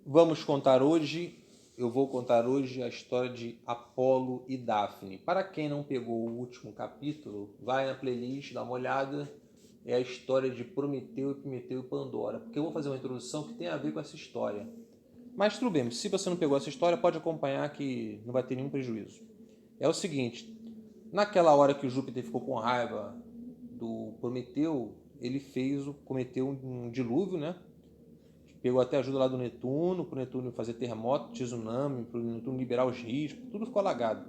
Eu vou contar hoje a história de Apolo e Daphne. Para quem não pegou o último capítulo, vai na playlist, dá uma olhada. É a história de Prometeu e Pandora. Porque eu vou fazer uma introdução que tem a ver com essa história. Mas tudo bem, se você não pegou essa história, pode acompanhar que não vai ter nenhum prejuízo. É o seguinte, naquela hora que o Júpiter ficou com raiva do Prometeu, ele cometeu um dilúvio, né? Pegou até ajuda lá do Netuno, para o Netuno fazer terremoto, tsunami, para o Netuno liberar os rios, tudo ficou alagado.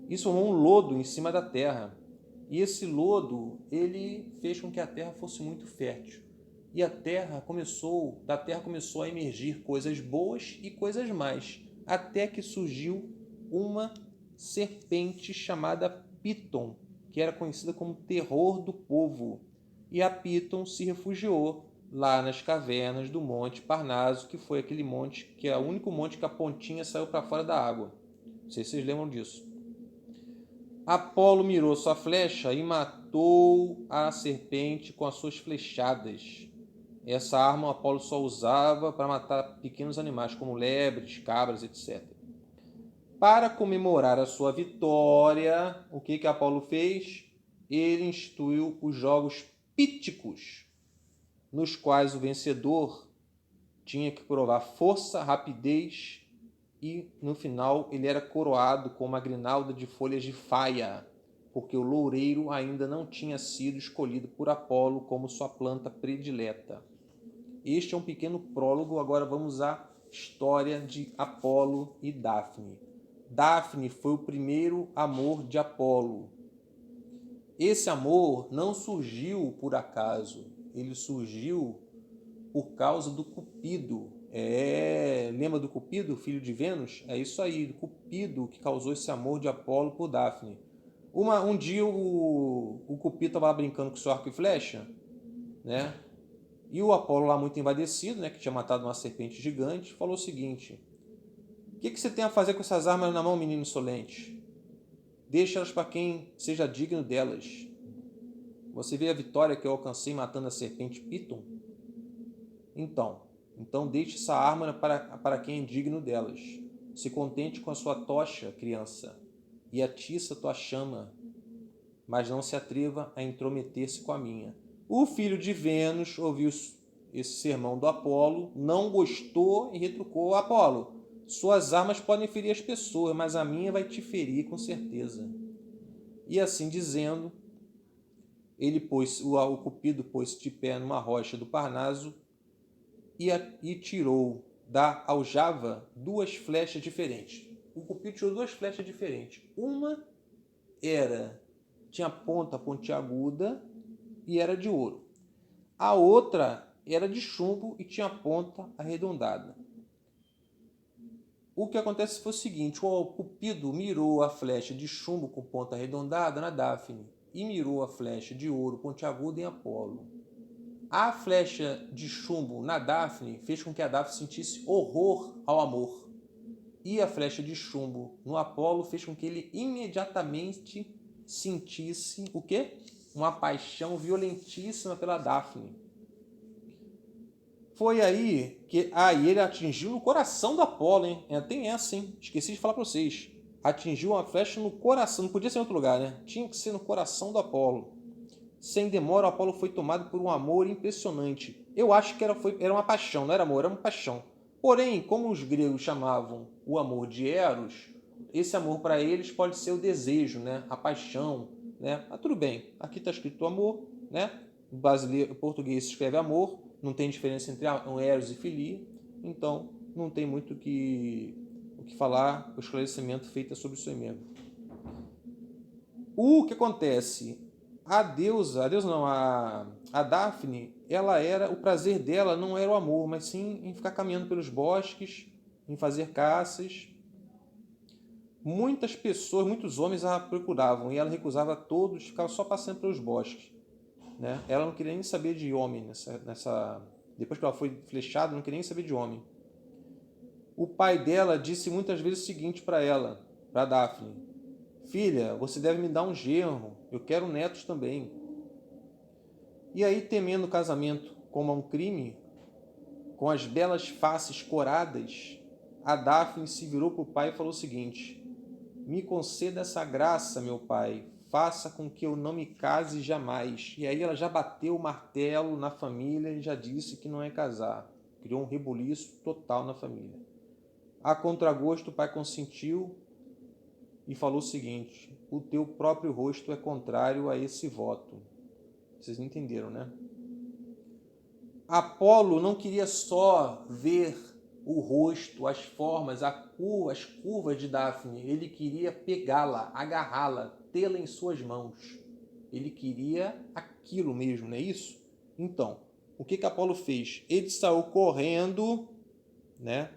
Isso formou um lodo em cima da Terra. E esse lodo, ele fez com que a Terra fosse muito fértil. E da Terra começou a emergir coisas boas e coisas más, até que surgiu uma serpente chamada Piton, que era conhecida como terror do povo. E a Piton se refugiou lá nas cavernas do Monte Parnaso, que foi aquele monte que é o único monte que a pontinha saiu para fora da água. Não sei se vocês lembram disso. Apolo mirou sua flecha e matou a serpente com as suas flechadas. Essa arma Apolo só usava para matar pequenos animais, como lebres, cabras, etc. Para comemorar a sua vitória, o que Apolo fez? Ele instituiu os Jogos Píticos, nos quais o vencedor tinha que provar força, rapidez e, no final, ele era coroado com uma grinalda de folhas de faia, porque o loureiro ainda não tinha sido escolhido por Apolo como sua planta predileta. Este é um pequeno prólogo, agora vamos à história de Apolo e Daphne. Daphne foi o primeiro amor de Apolo. Esse amor não surgiu por acaso, ele surgiu por causa do Cupido. Lembra do Cupido, filho de Vênus? É isso aí, do Cupido que causou esse amor de Apolo por Daphne. Um dia o Cupido estava lá brincando com seu arco e flecha, né? E o Apolo lá muito embadecido, né, que tinha matado uma serpente gigante, falou o seguinte: o que você tem a fazer com essas armas na mão, menino insolente? Deixa-las para quem seja digno delas. Você vê a vitória que eu alcancei matando a serpente Piton? Então deixe essa arma para quem é digno delas. Se contente com a sua tocha, criança, e atiça tua chama, mas não se atreva a intrometer-se com a minha. O filho de Vênus ouviu esse sermão do Apolo, não gostou e retrucou: Apolo, suas armas podem ferir as pessoas, mas a minha vai te ferir com certeza. E assim dizendo, o Cupido pôs de pé numa rocha do Parnaso e tirou da aljava duas flechas diferentes. O Cupido tirou duas flechas diferentes. Uma tinha ponta pontiaguda e era de ouro. A outra era de chumbo e tinha ponta arredondada. O que acontece foi o seguinte: o Cupido mirou a flecha de chumbo com ponta arredondada na Daphne e mirou a flecha de ouro pontiaguda em Apolo. A flecha de chumbo na Daphne fez com que a Daphne sentisse horror ao amor. E a flecha de chumbo no Apolo fez com que ele imediatamente sentisse o quê? Uma paixão violentíssima pela Daphne. Foi aí que ele atingiu no coração do Apolo, hein? Tem essa, hein? Esqueci de falar para vocês. Atingiu uma flecha no coração, não podia ser em outro lugar, né? Tinha que ser no coração do Apolo. Sem demora, o Apolo foi tomado por um amor impressionante. Eu acho que era uma paixão, não era amor, era uma paixão. Porém, como os gregos chamavam o amor de Eros, esse amor para eles pode ser o desejo, né? A paixão, né? Mas tudo bem, aqui está escrito amor, né? O português escreve amor, não tem diferença entre um Eros e filia, então não tem muito o que falar, o esclarecimento feito sobre isso aí mesmo. O que acontece? A Daphne, o prazer dela não era o amor, mas sim em ficar caminhando pelos bosques, em fazer caças. Muitas pessoas, muitos homens a procuravam e ela recusava todos, ficava só passeando pelos bosques, né? Ela não queria nem saber de homem depois que ela foi flechada, não queria nem saber de homem. O pai dela disse muitas vezes o seguinte para ela, para Daphne: filha, você deve me dar um genro, eu quero netos também. E aí, temendo o casamento como um crime, com as belas faces coradas, a Dáfne se virou para o pai e falou o seguinte: me conceda essa graça, meu pai, faça com que eu não me case jamais. E aí ela já bateu o martelo na família e já disse que não é casar. Criou um rebuliço total na família. A contragosto, o pai consentiu e falou o seguinte: o teu próprio rosto é contrário a esse voto. Vocês entenderam, né? Apolo não queria só ver o rosto, as formas, as curvas de Dáfne. Ele queria pegá-la, agarrá-la, tê-la em suas mãos. Ele queria aquilo mesmo, não é isso? Então, o que Apolo fez? Ele saiu correndo, né?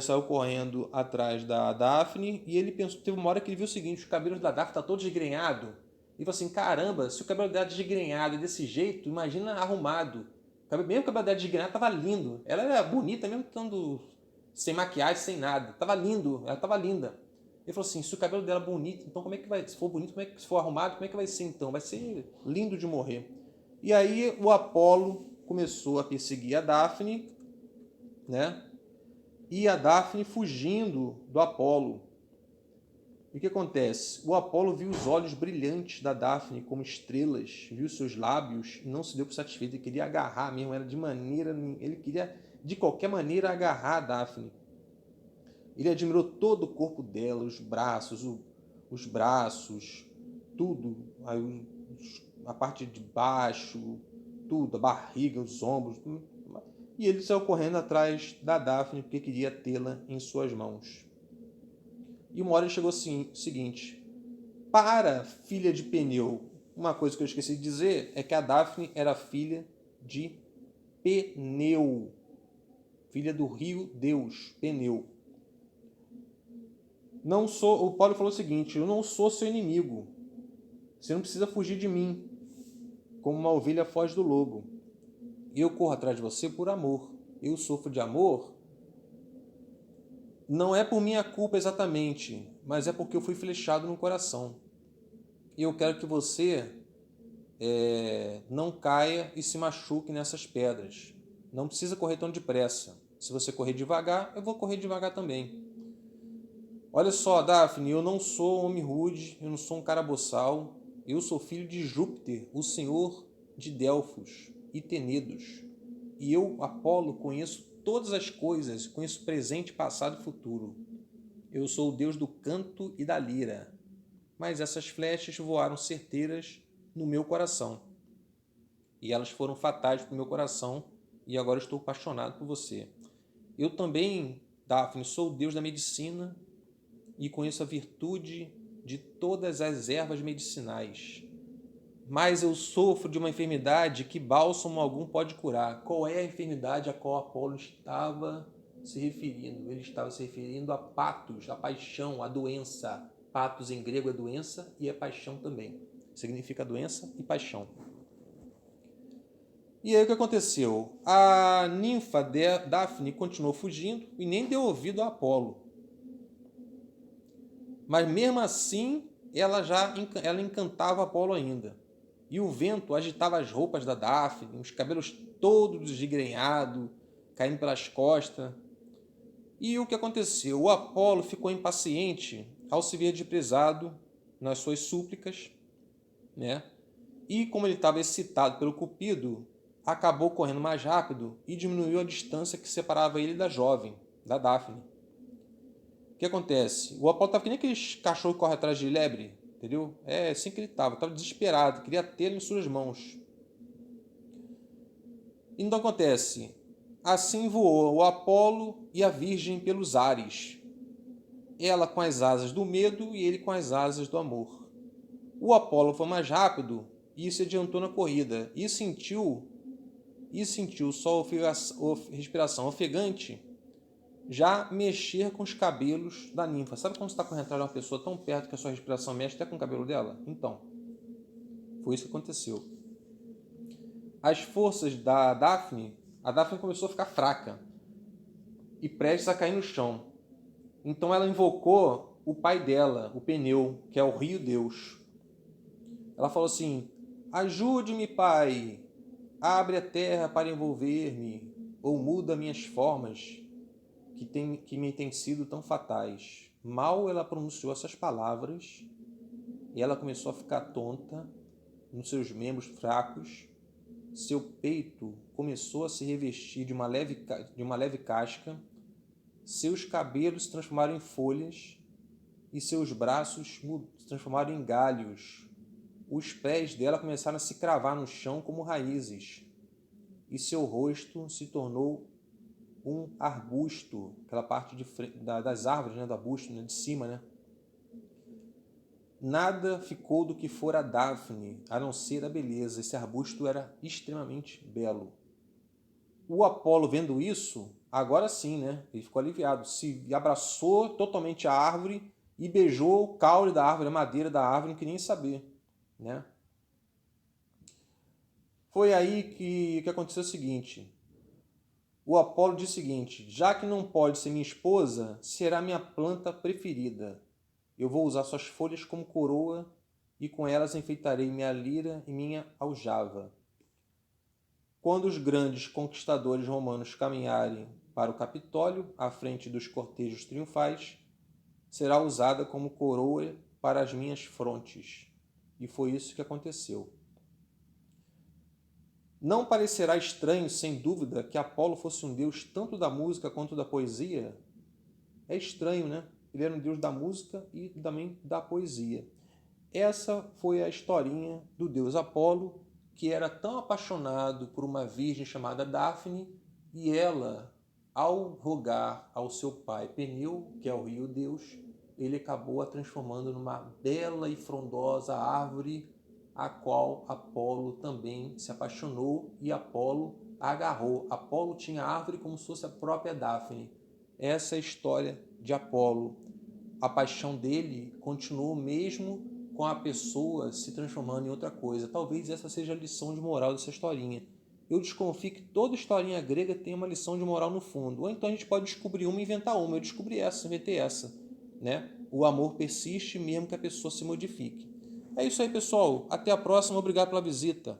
Saiu correndo atrás da Dáfne e ele pensou, teve uma hora que ele viu o seguinte: os cabelos da Dáfne estão todos desgrenhados. E falou assim: caramba, se o cabelo dela é desgrenhado desse jeito, imagina arrumado. Mesmo o cabelo dela desgrenhado estava lindo. Ela era bonita, mesmo estando sem maquiagem, sem nada. Estava lindo, ela estava linda. Ele falou assim: se o cabelo dela é bonito, então como é que vai? Se for bonito, se for arrumado, como é que vai ser então? Vai ser lindo de morrer. E aí o Apolo começou a perseguir a Dáfne, né? E a Dáfne fugindo do Apolo. E o que acontece? O Apolo viu os olhos brilhantes da Dáfne como estrelas, viu seus lábios e não se deu por satisfeito. Ele queria agarrar mesmo, ele queria de qualquer maneira agarrar a Dáfne. Ele admirou todo o corpo dela, os braços, tudo, a parte de baixo, tudo, a barriga, os ombros, tudo. E ele saiu correndo atrás da Dáfne porque queria tê-la em suas mãos. E uma hora ele chegou assim, o seguinte: para filha de Peneu. Uma coisa que eu esqueci de dizer é que a Dáfne era filha de Peneu, filha do rio Deus, Peneu. O Paulo falou o seguinte: eu não sou seu inimigo. Você não precisa fugir de mim, como uma ovelha foge do lobo. Eu corro atrás de você por amor. Eu sofro de amor. Não é por minha culpa exatamente, mas é porque eu fui flechado no coração. E eu quero que você não caia e se machuque nessas pedras. Não precisa correr tão depressa. Se você correr devagar, eu vou correr devagar também. Olha só, Dáfne, eu não sou um homem rude, eu não sou um cara boçal. Eu sou filho de Júpiter, o senhor de Delfos e Tenedos. E eu, Apolo, conheço todas as coisas, conheço presente, passado e futuro. Eu sou o deus do canto e da lira. Mas essas flechas voaram certeiras no meu coração. E elas foram fatais para o meu coração, e agora estou apaixonado por você. Eu também, Dáfne, sou o deus da medicina e conheço a virtude de todas as ervas medicinais. Mas eu sofro de uma enfermidade que bálsamo algum pode curar. Qual é a enfermidade a qual Apolo estava se referindo? Ele estava se referindo a patos, a paixão, a doença. Patos em grego é doença e é paixão também. Significa doença e paixão. E aí o que aconteceu? A ninfa Dáfne continuou fugindo e nem deu ouvido a Apolo. Mas mesmo assim, ela encantava Apolo ainda. E o vento agitava as roupas da Dáfne, os cabelos todos desgrenhados, caindo pelas costas. E o que aconteceu? O Apolo ficou impaciente ao se ver desprezado nas suas súplicas, né? E como ele estava excitado pelo Cupido, acabou correndo mais rápido e diminuiu a distância que separava ele da jovem, da Dáfne. O que acontece? O Apolo estava que nem aqueles cachorros que correm atrás de lebre, entendeu? É assim que ele estava desesperado, queria tê-lo em suas mãos. Então acontece, assim voou o Apolo e a Virgem pelos ares, ela com as asas do medo e ele com as asas do amor. O Apolo foi mais rápido e se adiantou na corrida e sentiu só a respiração ofegante já mexer com os cabelos da ninfa. Sabe quando você está correndo atrás de uma pessoa tão perto que a sua respiração mexe até com o cabelo dela? Então, foi isso que aconteceu. As forças da Dáfne, a Dáfne começou a ficar fraca e prestes a cair no chão. Então ela invocou o pai dela, o Peneu, que é o rio Deus. Ela falou assim: ajude-me, pai, abre a terra para envolver-me. ou muda minhas formas que me têm sido tão fatais. Mal ela pronunciou essas palavras, e ela começou a ficar tonta nos seus membros fracos, seu peito começou a se revestir de uma leve casca, seus cabelos se transformaram em folhas e seus braços se transformaram em galhos. Os pés dela começaram a se cravar no chão como raízes, e seu rosto se tornou um arbusto, aquela parte das árvores, né, do arbusto, né, de cima, né? Nada ficou do que fora Daphne, a não ser a beleza. Esse arbusto era extremamente belo. O Apolo, vendo isso, agora sim, né? Ele ficou aliviado. Se abraçou totalmente a árvore e beijou o caule da árvore, a madeira da árvore, não queria nem saber, né? Foi aí que aconteceu o seguinte. O Apolo disse o seguinte: já que não pode ser minha esposa, será minha planta preferida. Eu vou usar suas folhas como coroa e com elas enfeitarei minha lira e minha aljava. Quando os grandes conquistadores romanos caminharem para o Capitólio, à frente dos cortejos triunfais, será usada como coroa para as minhas frontes. E foi isso que aconteceu. Não parecerá estranho, sem dúvida, que Apolo fosse um deus tanto da música quanto da poesia? É estranho, né? Ele era um deus da música e também da poesia. Essa foi a historinha do deus Apolo, que era tão apaixonado por uma virgem chamada Daphne, e ela, ao rogar ao seu pai Peneu, que é o rio Deus, ele acabou a transformando numa bela e frondosa árvore, a qual Apolo também se apaixonou e Apolo agarrou. Apolo tinha a árvore como se fosse a própria Daphne. Essa é a história de Apolo. A paixão dele continuou mesmo com a pessoa se transformando em outra coisa. Talvez essa seja a lição de moral dessa historinha. Eu desconfio que toda historinha grega tem uma lição de moral no fundo. Ou então a gente pode descobrir uma e inventar uma. Eu descobri essa, inventei essa, né? O amor persiste mesmo que a pessoa se modifique. É isso aí, pessoal. Até a próxima. Obrigado pela visita.